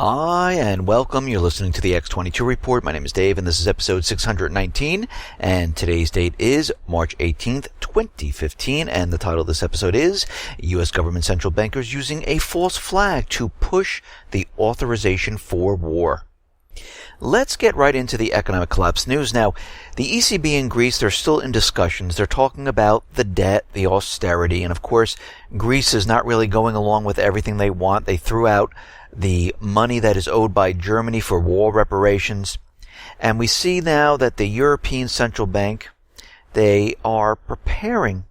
Hi, and welcome. You're listening to the X22 Report. My name is Dave, and this is episode 619, and today's date is March 18th, 2015, and the title of this episode is U.S. Government Central Bankers Using a False Flag to Push the Authorization for War. Let's get right into the economic collapse news. Now, the ECB in Greece, they're still in discussions. They're talking about the debt, the austerity, and of course, Greece is not really going along with everything they want. They threw out the money that is owed by Germany for war reparations. And we see now that the European Central Bank, they are preparing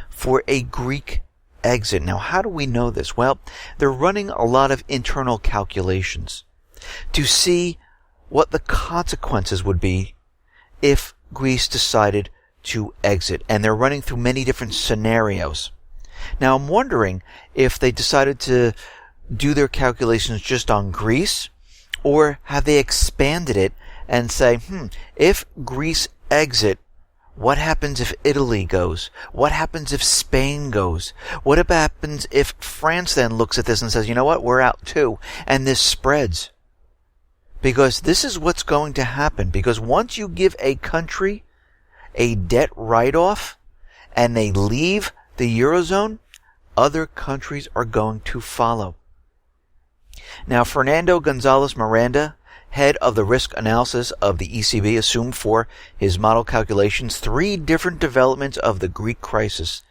for a Greek exit. Now, how do we know this? Well, they're running a lot of internal calculations to see what the consequences would be if Greece decided to exit. And they're running through many different scenarios. Now, I'm wondering if they decided to do their calculations just on Greece, or have they expanded it and say, if Greece exit, what happens if Italy goes? What happens if Spain goes? What happens if France then looks at this and says, you know what, we're out too, and this spreads? Because this is what's going to happen. Because once you give a country a debt write-off and they leave the Eurozone, other countries are going to follow. Now, Fernando Gonzalez Miranda, head of the risk analysis of the ECB, assumed for his model calculations 3 different developments of the Greek crisis.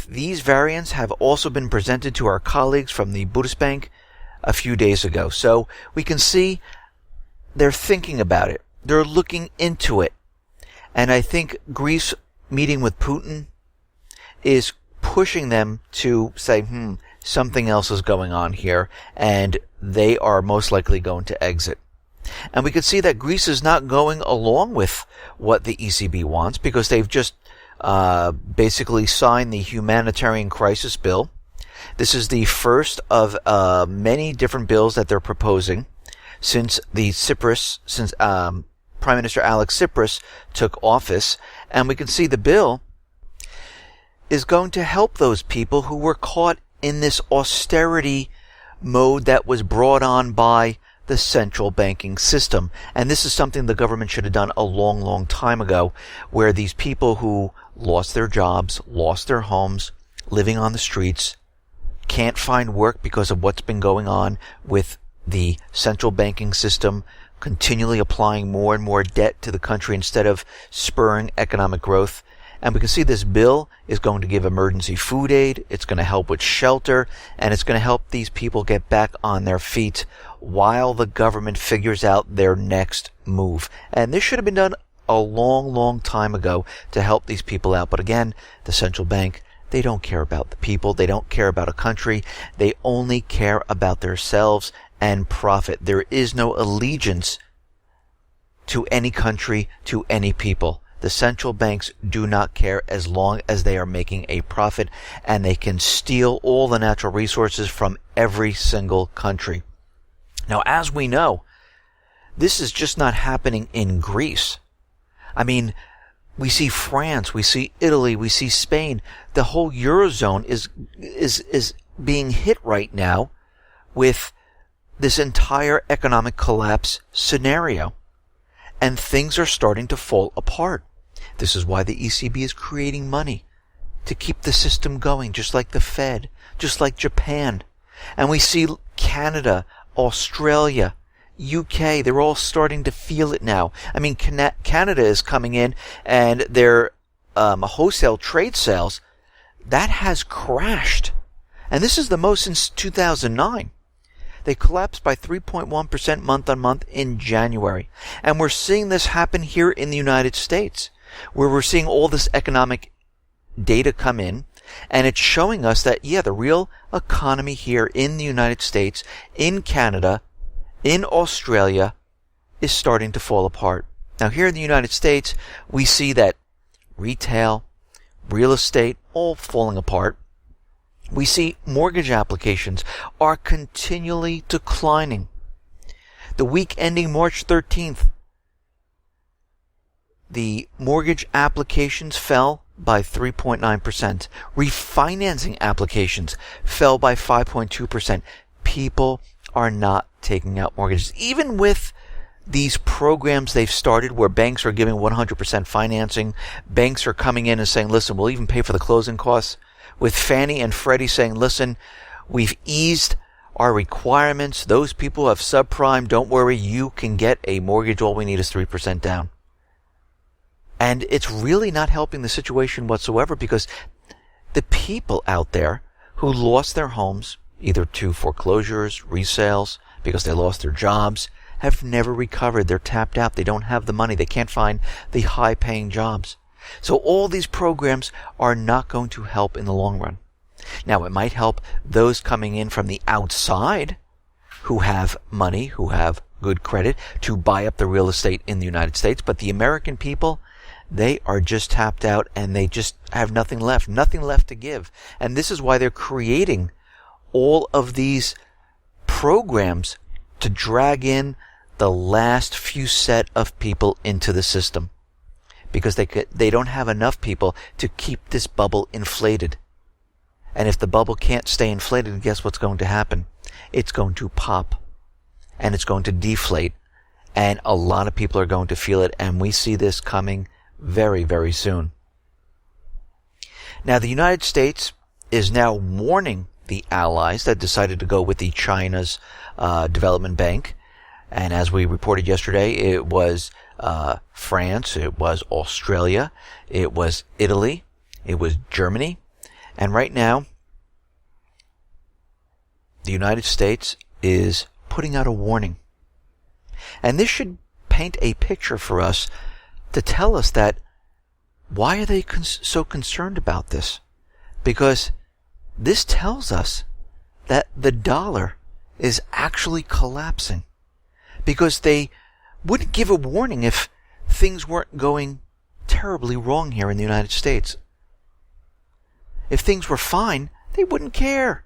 These variants have also been presented to our colleagues from the Bundesbank a few days ago. So we can see they're thinking about it. They're looking into it. And I think Greece meeting with Putin is pushing them to say, something else is going on here, and they are most likely going to exit. And we can see that Greece is not going along with what the ECB wants, because they've just basically signed the humanitarian crisis bill. This is the first of many different bills that they're proposing since Prime Minister Alex Tsipras took office. And we can see the bill is going to help those people who were caught in this austerity mode that was brought on by the central banking system. And this is something the government should have done a long, long time ago, where these people who lost their jobs, lost their homes, living on the streets, can't find work because of what's been going on with the central banking system continually applying more and more debt to the country instead of spurring economic growth. And we can see this bill is going to give emergency food aid, it's going to help with shelter, and it's going to help these people get back on their feet while the government figures out their next move. And this should have been done a long, long time ago to help these people out. But again, the central bank, they don't care about the people, they don't care about a country, they only care about themselves and profit. There is no allegiance to any country, to any people. The central banks do not care as long as they are making a profit, and they can steal all the natural resources from every single country. Now, as we know, this is just not happening in Greece. I mean, we see France, we see Italy, we see Spain. The whole Eurozone is being hit right now with this entire economic collapse scenario. And things are starting to fall apart. This is why the ECB is creating money to keep the system going, just like the Fed, just like Japan. And we see Canada, Australia, UK, they're all starting to feel it now. I mean, Canada is coming in, and their wholesale trade sales, that has crashed. And this is the most since 2009. They collapsed by 3.1% month on month in January. And we're seeing this happen here in the United States, where we're seeing all this economic data come in, and it's showing us that, the real economy here in the United States, in Canada, in Australia, is starting to fall apart. Now, here in the United States, we see that retail, real estate, all falling apart. We see mortgage applications are continually declining. The week ending March 13th, the mortgage applications fell by 3.9%. Refinancing applications fell by 5.2%. People are not taking out mortgages. Even with these programs they've started where banks are giving 100% financing, banks are coming in and saying, listen, we'll even pay for the closing costs. With Fannie and Freddie saying, listen, we've eased our requirements. Those people who have subprime, don't worry, you can get a mortgage. All we need is 3% down. And it's really not helping the situation whatsoever, because the people out there who lost their homes, either to foreclosures, resales, because they lost their jobs, have never recovered. They're tapped out. They don't have the money. They can't find the high-paying jobs. So all these programs are not going to help in the long run. Now, it might help those coming in from the outside who have money, who have good credit, to buy up the real estate in the United States. But the American people, they are just tapped out, and they just have nothing left to give. And this is why they're creating all of these programs to drag in the last few set of people into the system, because they don't have enough people to keep this bubble inflated. And if the bubble can't stay inflated, guess what's going to happen? It's going to pop, and it's going to deflate, and a lot of people are going to feel it, and we see this coming very, very soon. Now, the United States is now warning the allies that decided to go with the China's Development Bank. And as we reported yesterday, it was France, it was Australia, it was Italy, it was Germany. And right now, the United States is putting out a warning. And this should paint a picture for us to tell us that why are they so concerned about this? Because this tells us that the dollar is actually collapsing. Because they wouldn't give a warning if things weren't going terribly wrong here in the United States. If things were fine, they wouldn't care.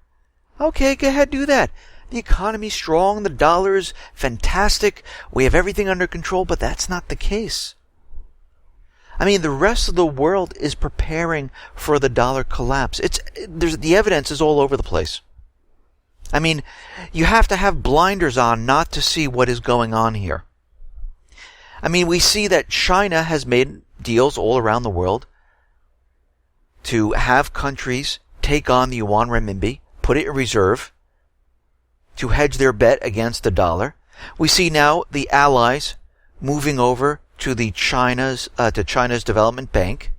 Okay, go ahead, do that. The economy's strong, the dollar's fantastic, we have everything under control, but that's not the case. I mean, the rest of the world is preparing for the dollar collapse. The evidence is all over the place. I mean, you have to have blinders on not to see what is going on here. I mean, we see that China has made deals all around the world to have countries take on the yuan renminbi, put it in reserve, to hedge their bet against the dollar. We see now the allies moving over to China's Development Bank,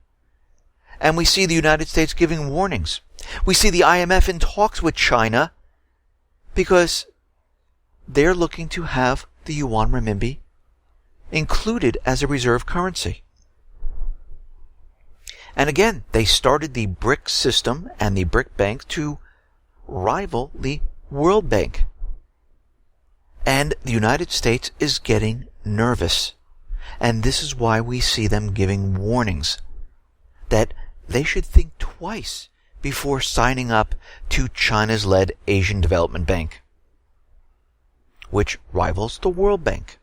and we see the United States giving warnings. We see the IMF in talks with China, because they're looking to have the yuan renminbi included as a reserve currency. And again, they started the BRIC system and the BRIC Bank to rival the World Bank. And the United States is getting nervous. And this is why we see them giving warnings that they should think twice before signing up to China's led Asian Development Bank, which rivals the World Bank.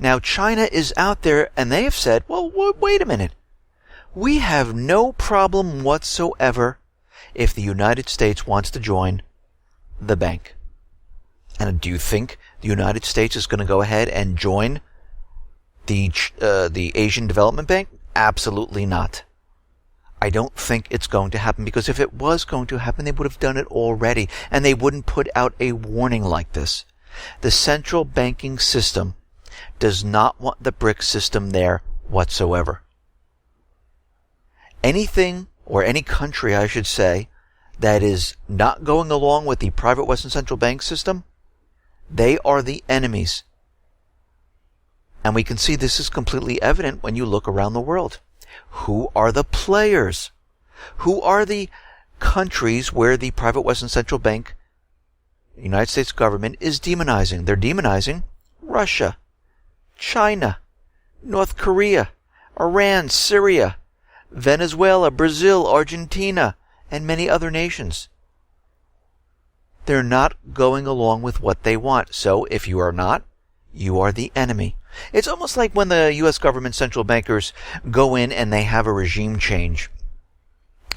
Now, China is out there, and they have said, well, wait a minute. We have no problem whatsoever if the United States wants to join the bank. And do you think the United States is going to go ahead and join the Asian Development Bank? Absolutely not. I don't think it's going to happen, because if it was going to happen, they would have done it already, and they wouldn't put out a warning like this. The central banking system does not want the BRIC system there whatsoever. Anything, or any country, I should say, that is not going along with the private Western Central Bank system, they are the enemies. And we can see this is completely evident when you look around the world. Who are the players? Who are the countries where the private Western Central Bank, the United States government, is demonizing? They're demonizing Russia, China, North Korea, Iran, Syria, Venezuela, Brazil, Argentina, and many other nations. They're not going along with what they want. So if you are not, you are the enemy. It's almost like when the U.S. government central bankers go in and they have a regime change.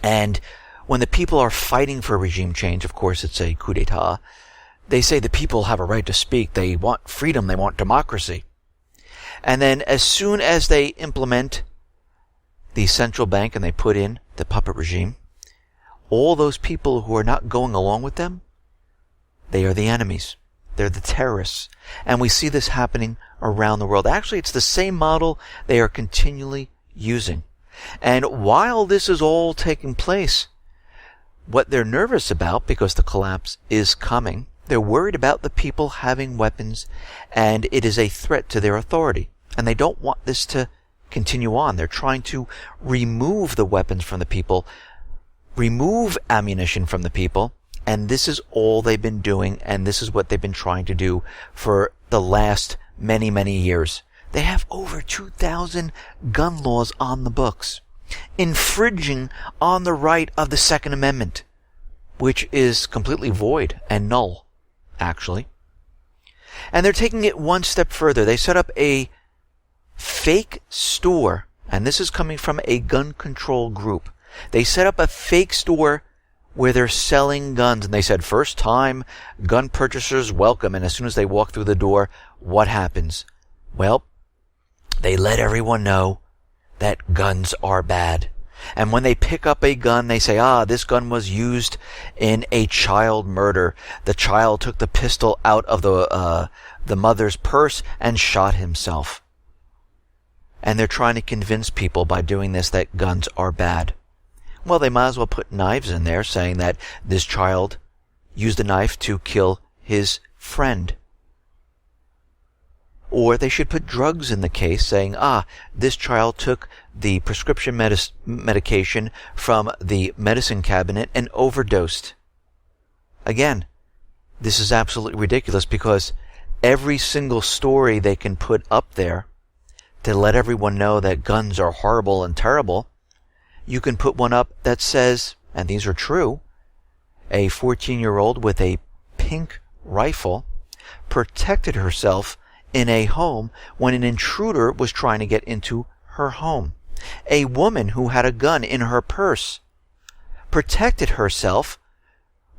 And when the people are fighting for a regime change, of course it's a coup d'etat, they say the people have a right to speak. They want freedom. They want democracy. And then as soon as they implement the central bank and they put in the puppet regime, all those people who are not going along with them, they are the enemies. They're the terrorists. And we see this happening around the world. Actually, it's the same model they are continually using. And while this is all taking place, what they're nervous about, because the collapse is coming, they're worried about the people having weapons, and it is a threat to their authority. And they don't want this to continue on. They're trying to remove the weapons from the people, remove ammunition from the people, and this is all they've been doing, and this is what they've been trying to do for the last many, many years. They have over 2,000 gun laws on the books, infringing on the right of the Second Amendment, which is completely void and null, actually. And they're taking it one step further. They set up a fake store, and this is coming from a gun control group. They set up a fake store where they're selling guns, and they said, first time gun purchasers welcome. And as soon as they walk through the door, what happens? Well, they let everyone know that guns are bad. And when they pick up a gun, they say, this gun was used in a child murder. The child took the pistol out of the mother's purse and shot himself. And they're trying to convince people by doing this that guns are bad. Well, they might as well put knives in there, saying that this child used a knife to kill his friend. Or they should put drugs in the case, saying, this child took the prescription medication from the medicine cabinet and overdosed. Again, this is absolutely ridiculous, because every single story they can put up there to let everyone know that guns are horrible and terrible, you can put one up that says, and these are true, a 14-year-old with a pink rifle protected herself in a home when an intruder was trying to get into her home. A woman who had a gun in her purse protected herself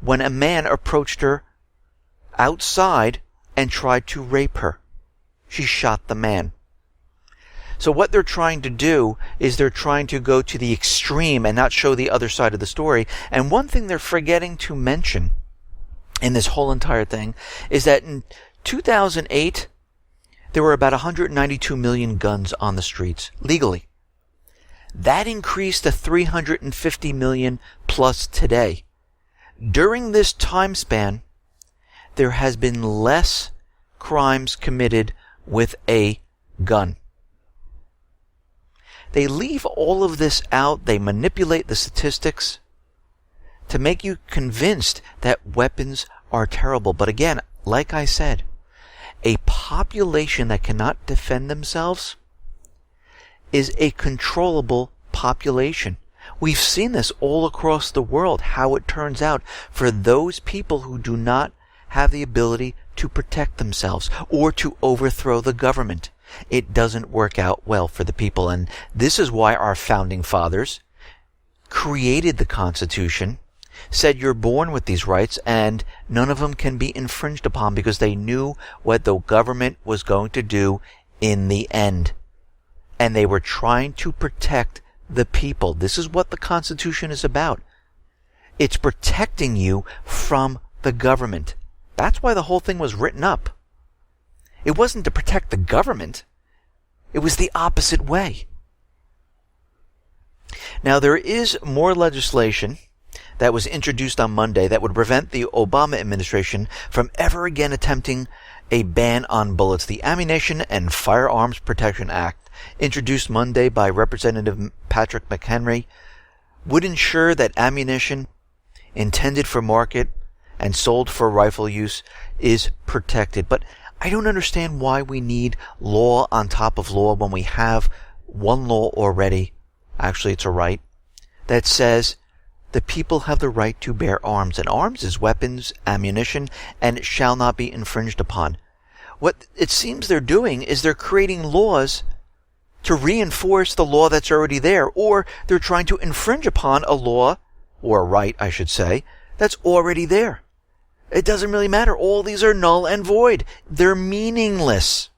when a man approached her outside and tried to rape her. She shot the man. So what they're trying to do is they're trying to go to the extreme and not show the other side of the story. And one thing they're forgetting to mention in this whole entire thing is that in 2008, there were about 192 million guns on the streets, legally. That increased to 350 million plus today. During this time span, there has been less crimes committed with a gun. They leave all of this out. They manipulate the statistics to make you convinced that weapons are terrible. But again, like I said, a population that cannot defend themselves is a controllable population. We've seen this all across the world, how it turns out for those people who do not have the ability to protect themselves or to overthrow the government. It doesn't work out well for the people. And this is why our founding fathers created the Constitution, said you're born with these rights and none of them can be infringed upon, because they knew what the government was going to do in the end. And they were trying to protect the people. This is what the Constitution is about. It's protecting you from the government. That's why the whole thing was written up. It wasn't to protect the government. It was the opposite way. Now, there is more legislation that was introduced on Monday that would prevent the Obama administration from ever again attempting a ban on bullets. The Ammunition and Firearms Protection Act, introduced Monday by Representative Patrick McHenry, would ensure that ammunition intended for market and sold for rifle use is protected. But I don't understand why we need law on top of law when we have one law already. Actually, it's a right that says the people have the right to bear arms, and arms is weapons, ammunition, and it shall not be infringed upon. What it seems they're doing is they're creating laws to reinforce the law that's already there, or they're trying to infringe upon a law, or a right, I should say, that's already there. It doesn't really matter. All these are null and void. They're meaningless.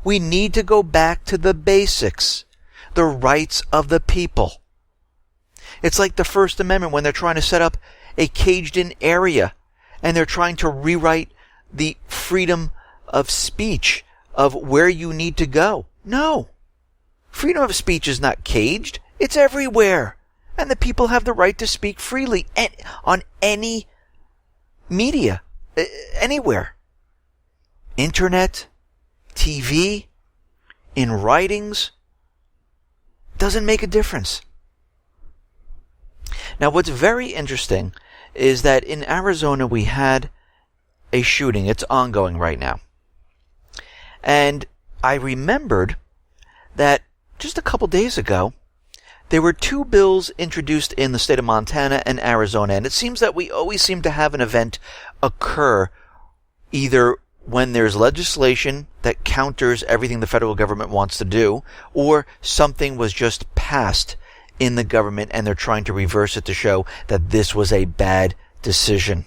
We need to go back to the basics, the rights of the people. It's like the First Amendment when they're trying to set up a caged-in area and they're trying to rewrite the freedom of speech of where you need to go. No. Freedom of speech is not caged. It's everywhere. And the people have the right to speak freely on any media, anywhere. Internet, TV, in writings, doesn't make a difference. Now, what's very interesting is that in Arizona we had a shooting. It's ongoing right now. And I remembered that just a couple days ago, there were two bills introduced in the state of Montana and Arizona, and it seems that we always seem to have an event occur either when there's legislation that counters everything the federal government wants to do, or something was just passed in the government and they're trying to reverse it to show that this was a bad decision.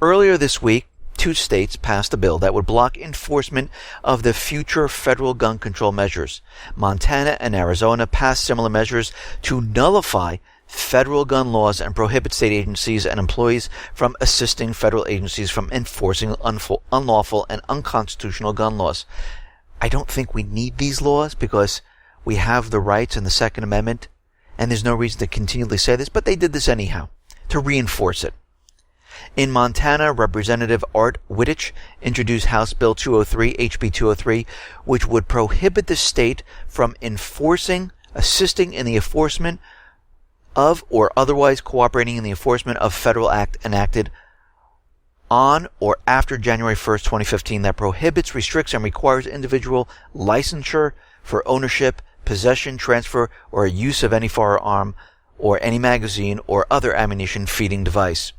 Earlier this week, two states passed a bill that would block enforcement of the future federal gun control measures. Montana and Arizona passed similar measures to nullify federal gun laws and prohibit state agencies and employees from assisting federal agencies from enforcing unlawful and unconstitutional gun laws. I don't think we need these laws because we have the rights in the Second Amendment, and there's no reason to continually say this, but they did this anyhow, to reinforce it. In Montana, Representative Art Wittich introduced House Bill 203, HB 203, which would prohibit the state from assisting in the enforcement of, or otherwise cooperating in the enforcement of federal act enacted on or after January 1st, 2015 that prohibits, restricts, and requires individual licensure for ownership, possession, transfer, or use of any firearm or any magazine or other ammunition feeding device.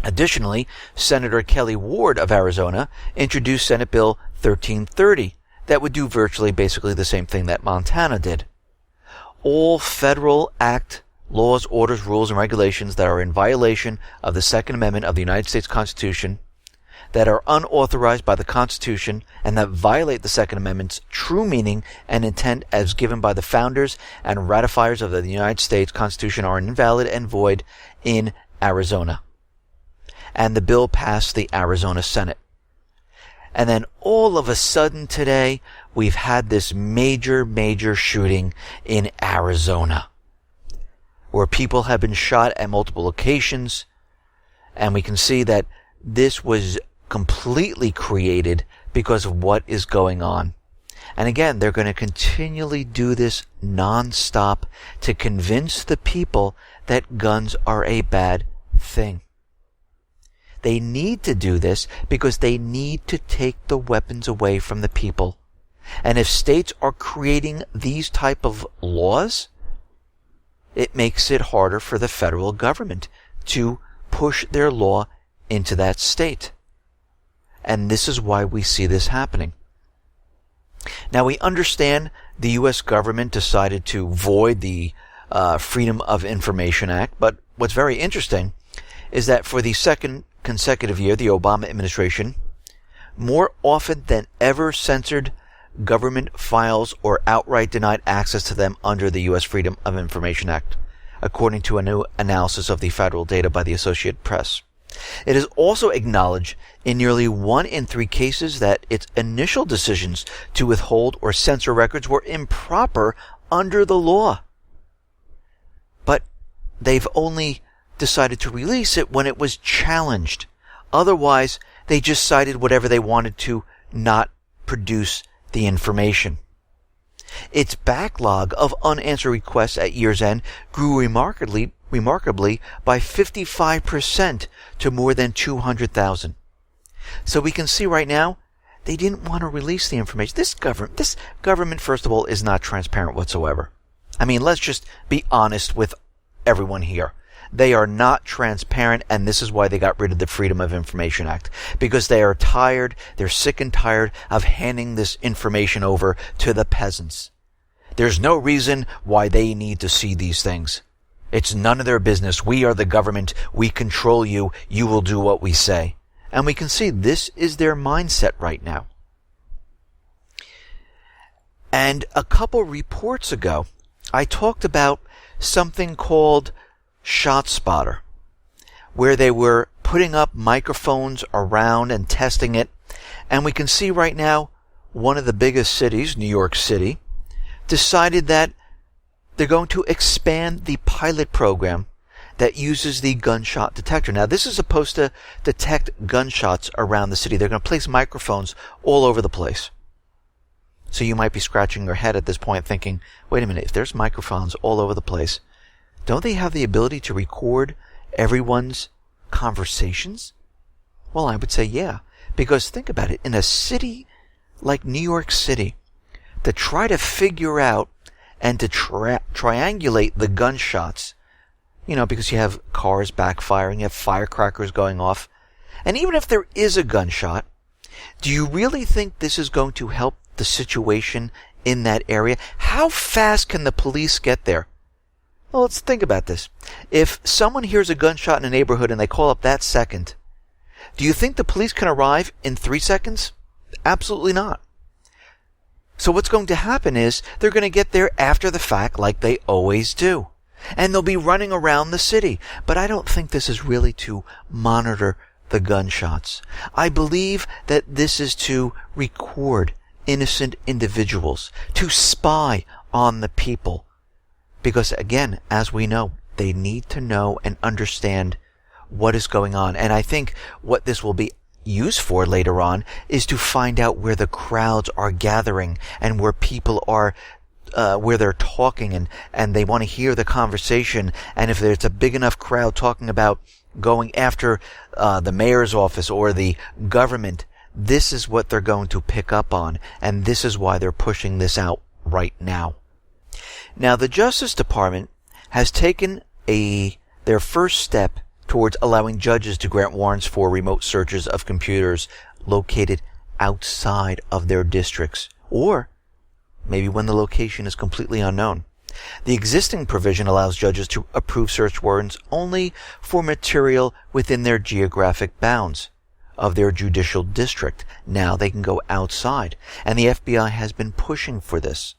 Additionally, Senator Kelly Ward of Arizona introduced Senate Bill 1330 that would do virtually basically the same thing that Montana did. All federal act, laws, orders, rules, and regulations that are in violation of the Second Amendment of the United States Constitution, that are unauthorized by the Constitution, and that violate the Second Amendment's true meaning and intent as given by the founders and ratifiers of the United States Constitution are invalid and void in Arizona. And the bill passed the Arizona Senate. And then all of a sudden today, we've had this major shooting in Arizona, where people have been shot at multiple locations, and we can see that this was completely created because of what is going on. And again, they're going to continually do this non-stop to convince the people that guns are a bad thing. They need to do this because they need to take the weapons away from the people. And if states are creating these type of laws, it makes it harder for the federal government to push their law into that state. And this is why we see this happening. Now, we understand the U.S. government decided to void the Freedom of Information Act, but what's very interesting is that for the second consecutive year, the Obama administration more often than ever censored government files or outright denied access to them under the U.S. Freedom of Information Act, according to a new analysis of the federal data by the Associated Press. It is also acknowledged in nearly 1 in 3 cases that its initial decisions to withhold or censor records were improper under the law. But they've only decided to release it when it was challenged. Otherwise, they just cited whatever they wanted to not produce the information. Its backlog of unanswered requests at year's end grew remarkably by 55% to more than 200,000. So we can see right now, they didn't want to release the information. This government, first of all, is not transparent whatsoever. I mean, let's just be honest with everyone here. They are not transparent, and this is why they got rid of the Freedom of Information Act. Because they are tired, they're sick and tired of handing this information over to the peasants. There's no reason why they need to see these things. It's none of their business. We are the government. We control you. You will do what we say. And we can see this is their mindset right now. And a couple reports ago, I talked about something called ShotSpotter, where they were putting up microphones around and testing it. And we can see right now, one of the biggest cities, New York City, decided that they're going to expand the pilot program that uses the gunshot detector. Now, this is supposed to detect gunshots around the city. They're going to place microphones all over the place. So you might be scratching your head at this point thinking, wait a minute, if there's microphones all over the place, don't they have the ability to record everyone's conversations? Well, I would say yeah, because think about it. In a city like New York City, to try to figure out and to triangulate the gunshots, because you have cars backfiring, you have firecrackers going off, and even if there is a gunshot, do you really think this is going to help the situation in that area? How fast can the police get there? Well, let's think about this. If someone hears a gunshot in a neighborhood and they call up that second, do you think the police can arrive in 3 seconds? Absolutely not. So what's going to happen is they're going to get there after the fact like they always do. And they'll be running around the city. But I don't think this is really to monitor the gunshots. I believe that this is to record innocent individuals, to spy on the people. Because again, as we know, they need to know and understand what is going on. And I think what this will be used for later on is to find out where the crowds are gathering and where people are, where they're talking and they want to hear the conversation. And if there's a big enough crowd talking about going after the mayor's office or the government, this is what they're going to pick up on. And this is why they're pushing this out right now. Now, the Justice Department has taken their first step towards allowing judges to grant warrants for remote searches of computers located outside of their districts, or maybe when the location is completely unknown. The existing provision allows judges to approve search warrants only for material within their geographic bounds of their judicial district. Now they can go outside, and the FBI has been pushing for this,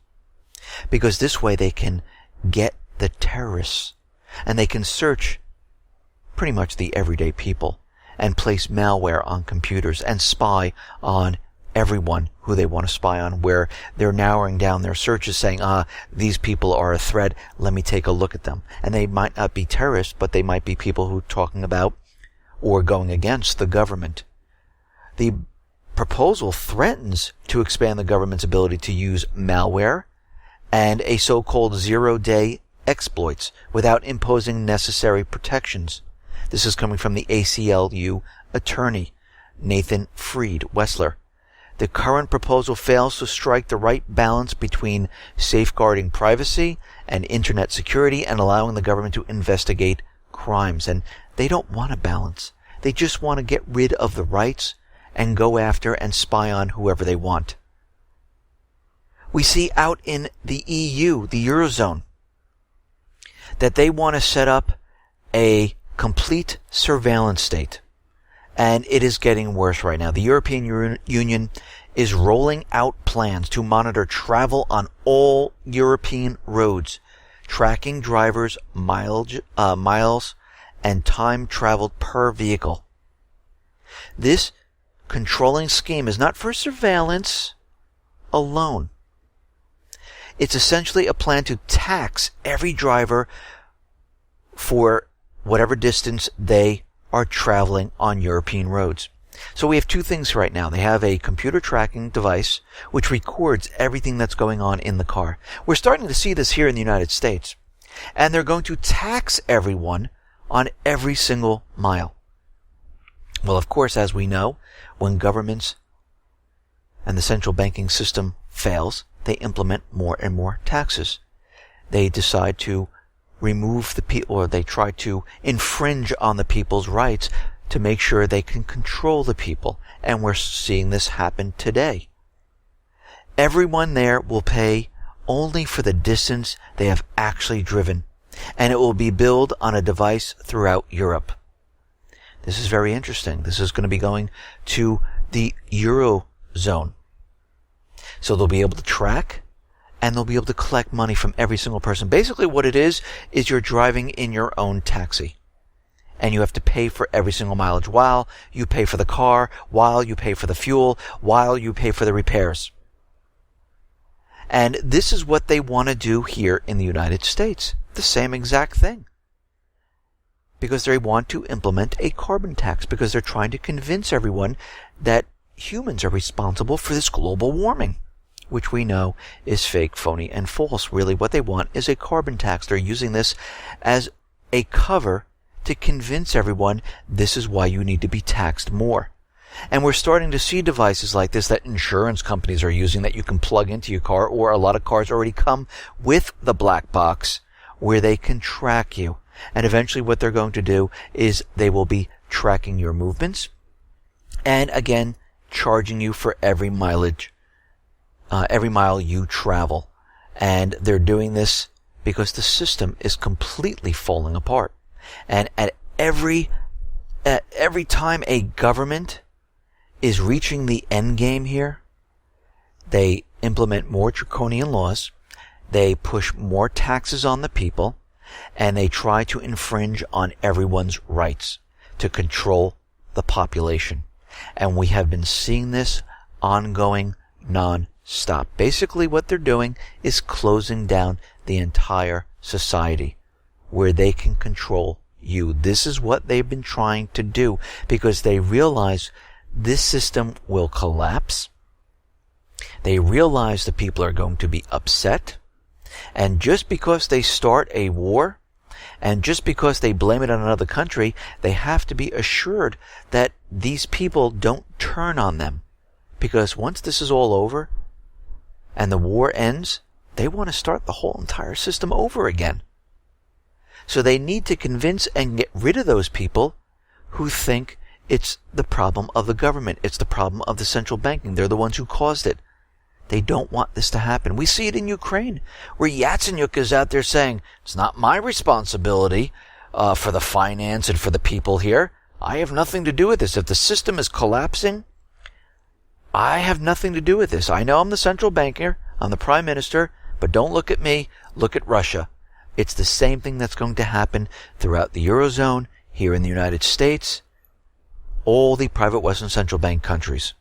because this way they can get the terrorists, and they can search pretty much the everyday people and place malware on computers and spy on everyone who they want to spy on, where they're narrowing down their searches saying, these people are a threat, let me take a look at them. And they might not be terrorists, but they might be people who are talking about or going against the government. The proposal threatens to expand the government's ability to use malware and a so-called zero-day exploits without imposing necessary protections. This is coming from the ACLU attorney, Nathan Fried Wessler. The current proposal fails to strike the right balance between safeguarding privacy and internet security and allowing the government to investigate crimes. And they don't want a balance. They just want to get rid of the rights and go after and spy on whoever they want. We see out in the EU, the Eurozone, that they want to set up a complete surveillance state. And it is getting worse right now. The European Union is rolling out plans to monitor travel on all European roads, tracking drivers' miles and time traveled per vehicle. This controlling scheme is not for surveillance alone. It's essentially a plan to tax every driver for whatever distance they are traveling on European roads. So we have two things right now. They have a computer tracking device which records everything that's going on in the car. We're starting to see this here in the United States. And they're going to tax everyone on every single mile. Well, of course, as we know, when governments and the central banking system fails, they implement more and more taxes. They decide to remove the people, or they try to infringe on the people's rights to make sure they can control the people. And we're seeing this happen today. Everyone there will pay only for the distance they have actually driven. and it will be billed on a device throughout Europe. This is very interesting. This is going to be going to the Eurozone. So they'll be able to track, and they'll be able to collect money from every single person. Basically what it is you're driving in your own taxi. And you have to pay for every single mileage while you pay for the car, while you pay for the fuel, while you pay for the repairs. And this is what they want to do here in the United States. The same exact thing. Because they want to implement a carbon tax, because they're trying to convince everyone that humans are responsible for this global warming, which we know is fake, phony, and false. Really what they want is a carbon tax. They're using this as a cover to convince everyone this is why you need to be taxed more. And we're starting to see devices like this that insurance companies are using that you can plug into your car, or a lot of cars already come with the black box where they can track you. And eventually what they're going to do is they will be tracking your movements and again charging you for every mileage, every mile you travel. And they're doing this because the system is completely falling apart. And at every time a government is reaching the end game here, they implement more draconian laws, they push more taxes on the people, and they try to infringe on everyone's rights to control the population. And we have been seeing this ongoing non-stop. Basically what they're doing is closing down the entire society where they can control you. This is what they've been trying to do because they realize this system will collapse. They realize the people are going to be upset. And just because they start a war, and just because they blame it on another country, they have to be assured that these people don't turn on them. Because once this is all over, and the war ends, they want to start the whole entire system over again. So they need to convince and get rid of those people who think it's the problem of the government. It's the problem of the central banking. They're the ones who caused it. They don't want this to happen. We see it in Ukraine, where Yatsenyuk is out there saying, it's not my responsibility for the finance and for the people here. I have nothing to do with this. If the system is collapsing, I have nothing to do with this. I know I'm the central banker, I'm the prime minister, but don't look at me, look at Russia. It's the same thing that's going to happen throughout the Eurozone, here in the United States, all the private Western central bank countries.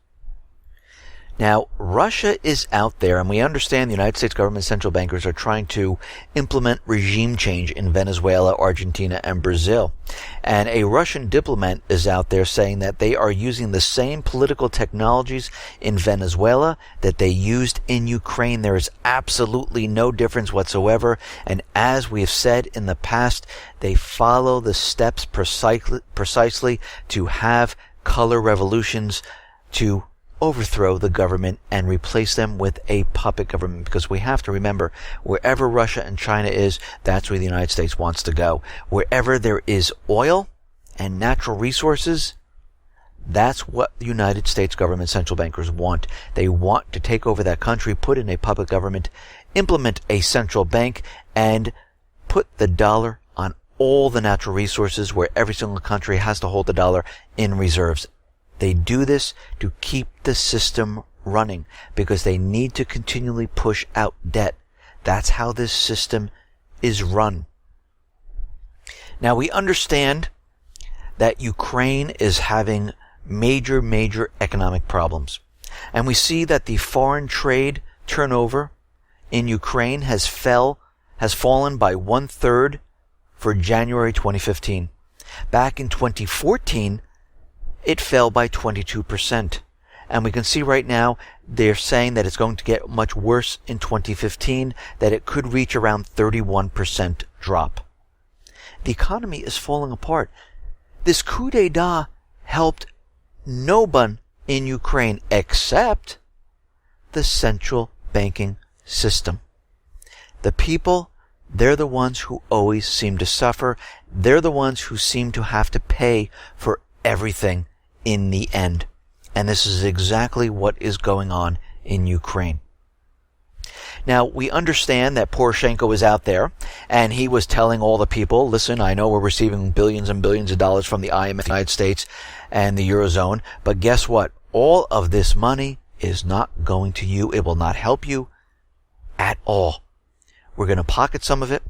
Now, Russia is out there, and we understand the United States government central bankers are trying to implement regime change in Venezuela, Argentina, and Brazil. And a Russian diplomat is out there saying that they are using the same political technologies in Venezuela that they used in Ukraine. There is absolutely no difference whatsoever. And as we have said in the past, they follow the steps precisely to have color revolutions, to overthrow the government and replace them with a puppet government, because we have to remember, wherever Russia and China is, that's where the United States wants to go. Wherever there is oil and natural resources, that's what the United States government central bankers want. They want to take over that country, put in a puppet government, implement a central bank, and put the dollar on all the natural resources, where every single country has to hold the dollar in reserves. They do this to keep the system running because they need to continually push out debt. That's how this system is run. Now, we understand that Ukraine is having major economic problems. And we see that the foreign trade turnover in Ukraine has fallen by 1/3 for January 2015. Back in 2014, it fell by 22%. And we can see right now they're saying that it's going to get much worse in 2015, that it could reach around 31% drop. The economy is falling apart. This coup d'etat helped no one in Ukraine except the central banking system. The people, they're the ones who always seem to suffer. They're the ones who seem to have to pay for everything in the end. And this is exactly what is going on in Ukraine. Now, we understand that Poroshenko was out there, and he was telling all the people, listen, I know we're receiving billions and billions of dollars from the IMF, the United States, and the Eurozone, but guess what? All of this money is not going to you. It will not help you at all. We're going to pocket some of it.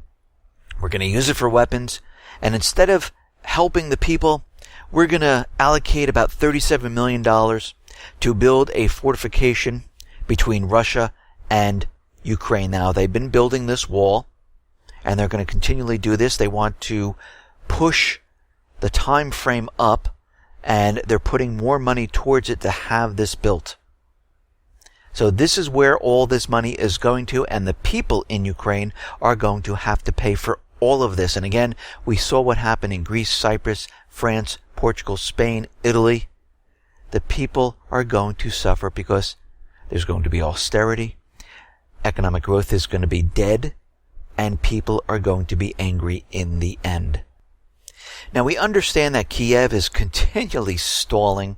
We're going to use it for weapons. And instead of helping the people, we're going to allocate about $37 million to build a fortification between Russia and Ukraine. Now, they've been building this wall, and they're going to continually do this. They want to push the time frame up, and they're putting more money towards it to have this built. So this is where all this money is going to, and the people in Ukraine are going to have to pay for all of this. And again, we saw what happened in Greece, Cyprus, France, Portugal, Spain, Italy. The people are going to suffer because there's going to be austerity. Economic growth is going to be dead, and people are going to be angry in the end. Now, we understand that Kiev is continually stalling.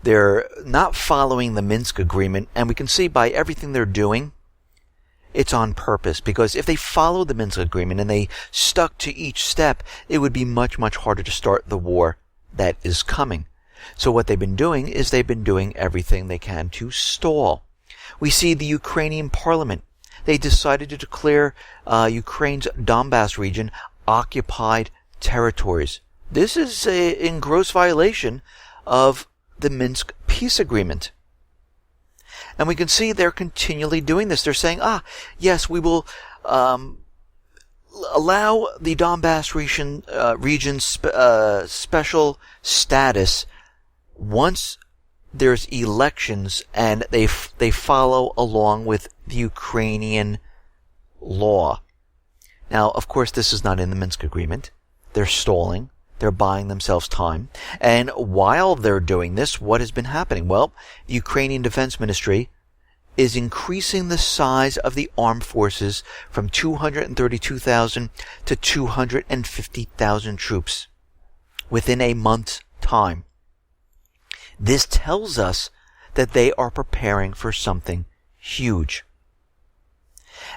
They're not following the Minsk agreement, and we can see by everything they're doing, it's on purpose, because if they followed the Minsk agreement and they stuck to each step, it would be much, much harder to start the war that is coming. So what they've been doing is they've been doing everything they can to stall. We see the Ukrainian parliament. They decided to declare Ukraine's Donbass region occupied territories. This is in gross violation of the Minsk peace agreement. And we can see they're continually doing this. They're saying, yes, we will allow the Donbass region special status once there's elections and they follow along with the Ukrainian law. Now, of course, this is not in the Minsk agreement. They're stalling. They're buying themselves time. And while they're doing this, what has been happening? Well, the Ukrainian Defense Ministry is increasing the size of the armed forces from 232,000 to 250,000 troops within a month's time. This tells us that they are preparing for something huge.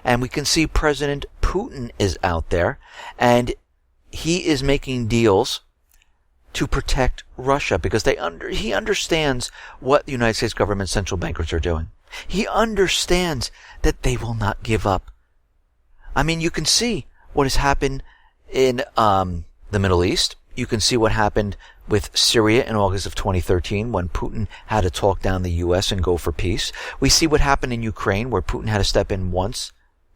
And we can see President Putin is out there, and he is making deals to protect Russia because he understands what the United States government central bankers are doing. He understands that they will not give up. I mean, you can see what has happened in the Middle East. You can see what happened with Syria in August of 2013 when Putin had to talk down the U.S. and go for peace. We see what happened in Ukraine where Putin had to step in once,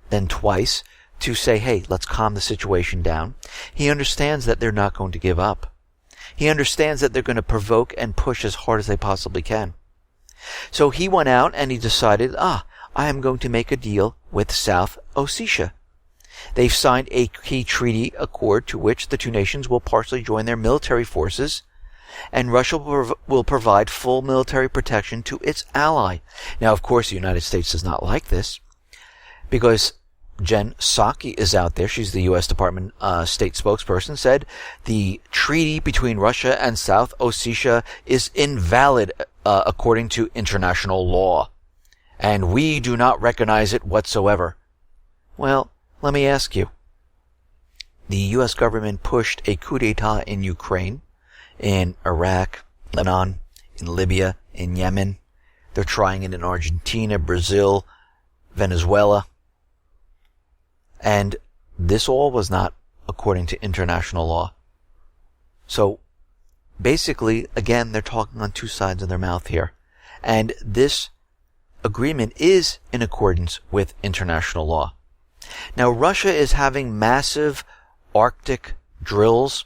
then twice, to say, hey, let's calm the situation down. He understands that they're not going to give up. He understands that they're going to provoke and push as hard as they possibly can. So he went out and he decided, I am going to make a deal with South Ossetia. They've signed a key treaty accord to which the two nations will partially join their military forces, and Russia will provide full military protection to its ally. Now, of course, the United States does not like this because Jen Psaki is out there. She's the U.S. Department State spokesperson, said the treaty between Russia and South Ossetia is invalid according to international law, and we do not recognize it whatsoever. Well, let me ask you. The U.S. government pushed a coup d'etat in Ukraine, in Iraq, Lebanon, in Libya, in Yemen. They're trying it in Argentina, Brazil, Venezuela. And this all was not according to international law. So, basically, again, they're talking on two sides of their mouth here. And this agreement is in accordance with international law. Now, Russia is having massive Arctic drills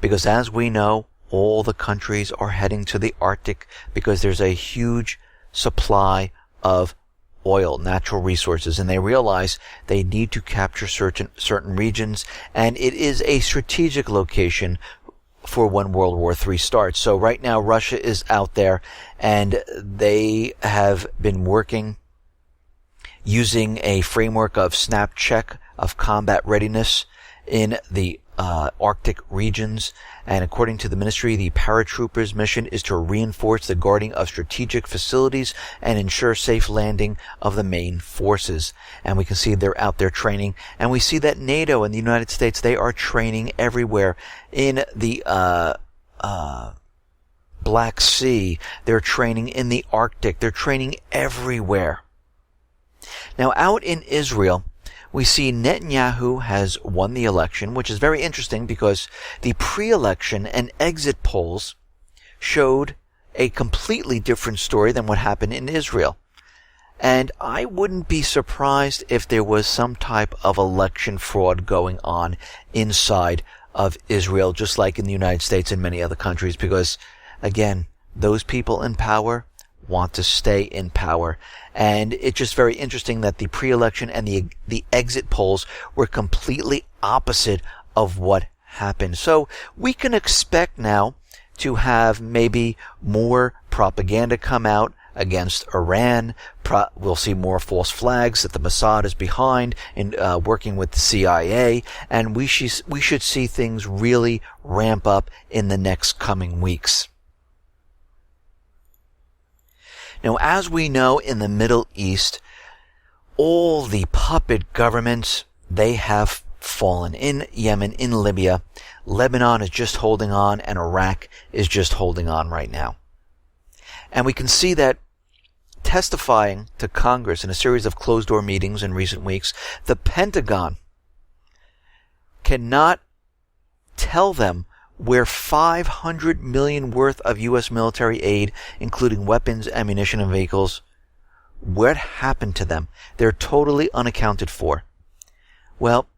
because, as we know, all the countries are heading to the Arctic because there's a huge supply of oil, natural resources, and they realize they need to capture certain regions, and it is a strategic location for when World War III starts. So right now, Russia is out there, and they have been working using a framework of snap check of combat readiness. in the Arctic regions. And according to the ministry, the paratroopers' mission is to reinforce the guarding of strategic facilities and ensure safe landing of the main forces. And we can see they're out there training. And we see that NATO and the United States, they are training everywhere in the Black Sea. They're training in the Arctic. They're training everywhere. Now, out in Israel, we see Netanyahu has won the election, which is very interesting because the pre-election and exit polls showed a completely different story than what happened in Israel. And I wouldn't be surprised if there was some type of election fraud going on inside of Israel, just like in the United States and many other countries, because, again, those people in power want to stay in power. And it's just very interesting that the pre-election and the exit polls were completely opposite of what happened. So we can expect now to have maybe more propaganda come out against Iran. We'll see more false flags that the Mossad is behind in working with the CIA, and we should see things really ramp up in the next coming weeks. Now, as we know, in the Middle East, all the puppet governments, they have fallen. In Yemen, in Libya, Lebanon is just holding on, and Iraq is just holding on right now. And we can see that testifying to Congress in a series of closed-door meetings in recent weeks, the Pentagon cannot tell them where $500 million worth of U.S. military aid, including weapons, ammunition, and vehicles, what happened to them? They're totally unaccounted for. Well,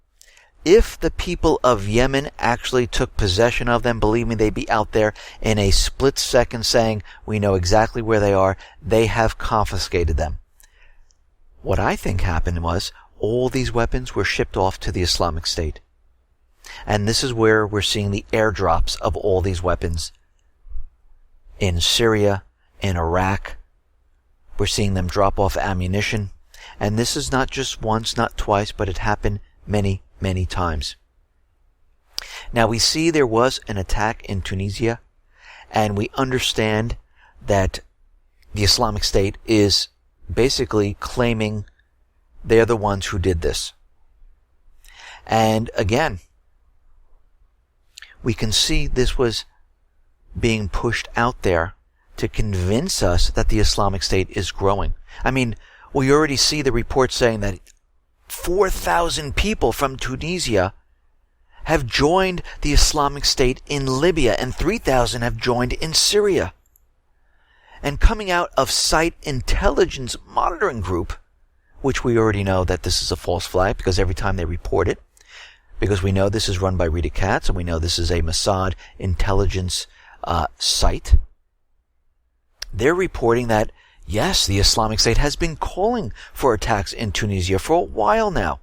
if the people of Yemen actually took possession of them, believe me, they'd be out there in a split second saying, we know exactly where they are. They have confiscated them. What I think happened was all these weapons were shipped off to the Islamic State. And this is where we're seeing the airdrops of all these weapons. In Syria, in Iraq, we're seeing them drop off ammunition. And this is not just once, not twice, but it happened many, many times. Now we see there was an attack in Tunisia, and we understand that the Islamic State is basically claiming they're the ones who did this. And again, we can see this was being pushed out there to convince us that the Islamic State is growing. I mean, we already see the report saying that 4,000 people from Tunisia have joined the Islamic State in Libya, and 3,000 have joined in Syria. And coming out of Site Intelligence Monitoring Group, which we already know that this is a false flag because every time they report it, because we know this is run by Rita Katz, and we know this is a Mossad intelligence site. They're reporting that, yes, the Islamic State has been calling for attacks in Tunisia for a while now.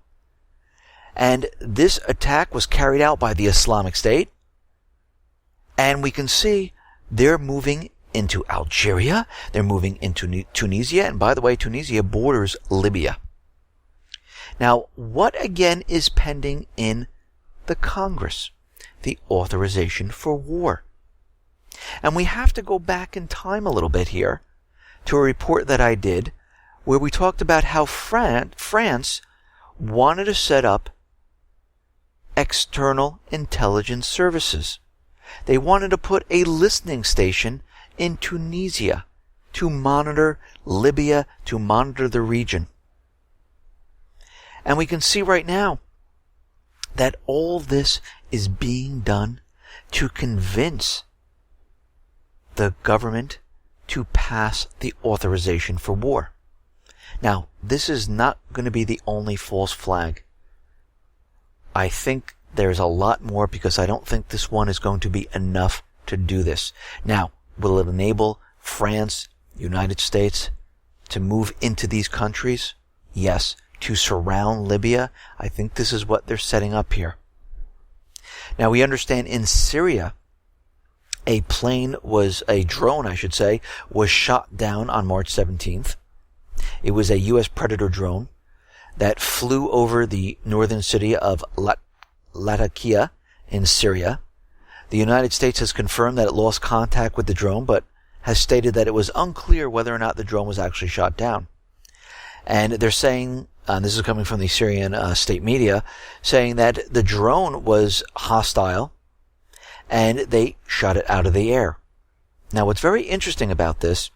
And this attack was carried out by the Islamic State. And we can see they're moving into Algeria. They're moving into Tunisia. And by the way, Tunisia borders Libya. Now, what again is pending in the Congress? The authorization for war. And we have to go back in time a little bit here to a report that I did where we talked about how France wanted to set up external intelligence services. They wanted to put a listening station in Tunisia to monitor Libya, to monitor the region. And we can see right now that all this is being done to convince the government to pass the authorization for war. Now, this is not going to be the only false flag. I think there's a lot more because I don't think this one is going to be enough to do this. Now, will it enable France, United States to move into these countries? Yes. To surround Libya? I think this is what they're setting up here. Now, we understand in Syria, a drone, was shot down on March 17th. It was a U.S. Predator drone that flew over the northern city of Latakia in Syria. The United States has confirmed that it lost contact with the drone, but has stated that it was unclear whether or not the drone was actually shot down. And they're saying, this is coming from the Syrian state media, saying that the drone was hostile and they shot it out of the air. Now, what's very interesting about this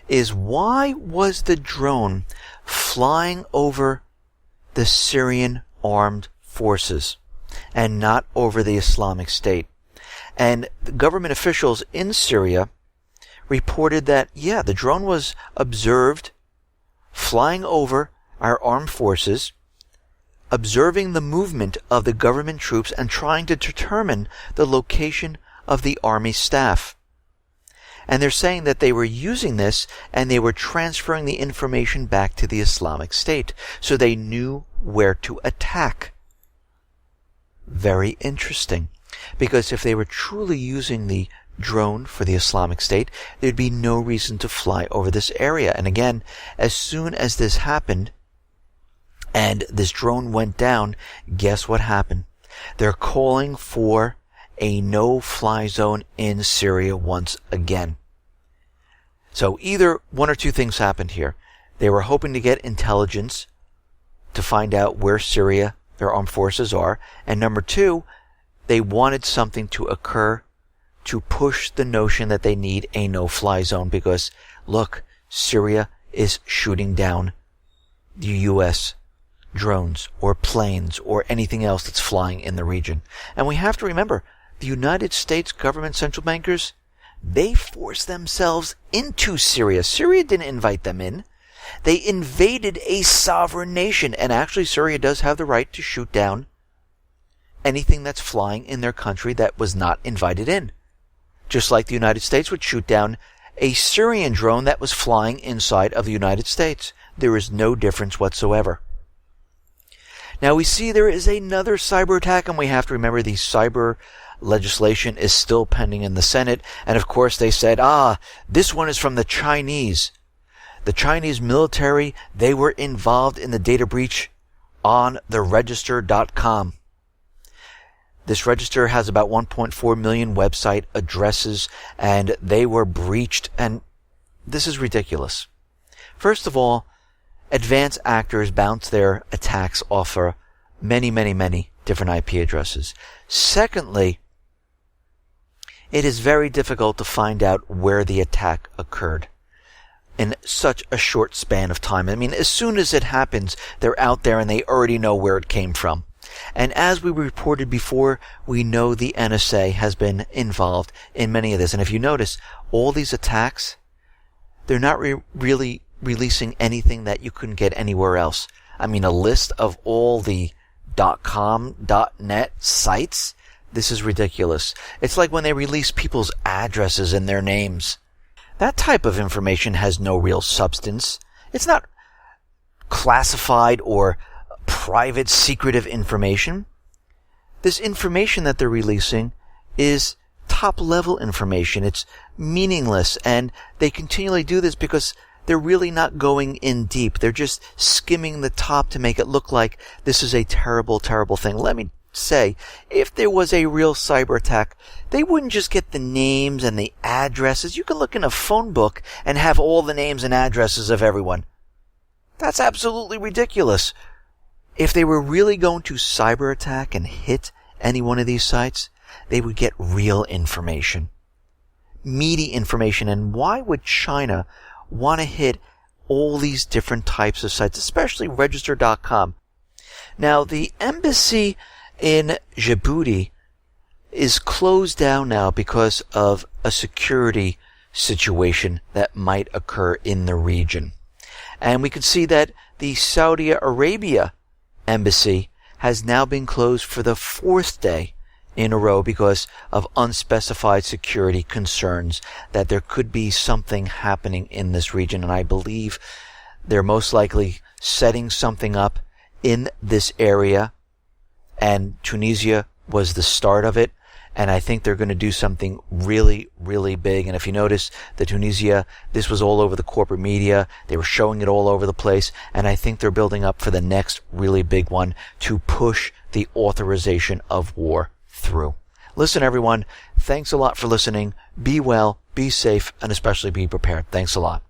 is, why was the drone flying over the Syrian armed forces and not over the Islamic State? And the government officials in Syria reported that, yeah, the drone was observed flying over our armed forces, observing the movement of the government troops and trying to determine the location of the army staff. And they're saying that they were using this and they were transferring the information back to the Islamic State, so they knew where to attack. Very interesting. Because if they were truly using the drone for the Islamic State, there'd be no reason to fly over this area. And again, as soon as this happened and this drone went down, guess what happened? They're calling for a no-fly zone in Syria once again. So either one or two things happened here. They were hoping to get intelligence to find out where Syria, their armed forces, are. And number two, they wanted something to occur to push the notion that they need a no-fly zone because, look, Syria is shooting down the U.S. drones or planes or anything else that's flying in the region. And we have to remember, the United States government central bankers, they forced themselves into Syria. Syria didn't invite them in. They invaded a sovereign nation. And actually, Syria does have the right to shoot down anything that's flying in their country that was not invited in. Just like the United States would shoot down a Syrian drone that was flying inside of the United States. There is no difference whatsoever. Now we see there is another cyber attack, and we have to remember the cyber legislation is still pending in the Senate. And of course they said, this one is from the Chinese. The Chinese military, they were involved in the data breach on the register.com. This register has about 1.4 million website addresses, and they were breached, and this is ridiculous. First of all, advanced actors bounce their attacks off of many, many, many different IP addresses. Secondly, it is very difficult to find out where the attack occurred in such a short span of time. I mean, as soon as it happens, they're out there and they already know where it came from. And as we reported before, we know the NSA has been involved in many of this. And if you notice, all these attacks, they're not really releasing anything that you couldn't get anywhere else. I mean, a list of all the .com, .net sites, this is ridiculous. It's like when they release people's addresses and their names. That type of information has no real substance. It's not classified or private, secretive information. This information that they're releasing is top-level information. It's meaningless, and they continually do this because they're really not going in deep. They're just skimming the top to make it look like this is a terrible, terrible thing. Let me say, if there was a real cyber attack, they wouldn't just get the names and the addresses. You can look in a phone book and have all the names and addresses of everyone. That's absolutely ridiculous. If they were really going to cyber attack and hit any one of these sites, they would get real information, meaty information. And why would China want to hit all these different types of sites, especially register.com? Now, the embassy in Djibouti is closed down now because of a security situation that might occur in the region. And we can see that the Saudi Arabia embassy has now been closed for the fourth day in a row because of unspecified security concerns that there could be something happening in this region. And I believe they're most likely setting something up in this area, and Tunisia was the start of it. and I think they're going to do something really, really big. And if you notice, the Tunisia, this was all over the corporate media. They were showing it all over the place, and I think they're building up for the next really big one to push the authorization of war through. Listen, everyone, thanks a lot for listening. Be well, be safe, and especially be prepared. Thanks a lot.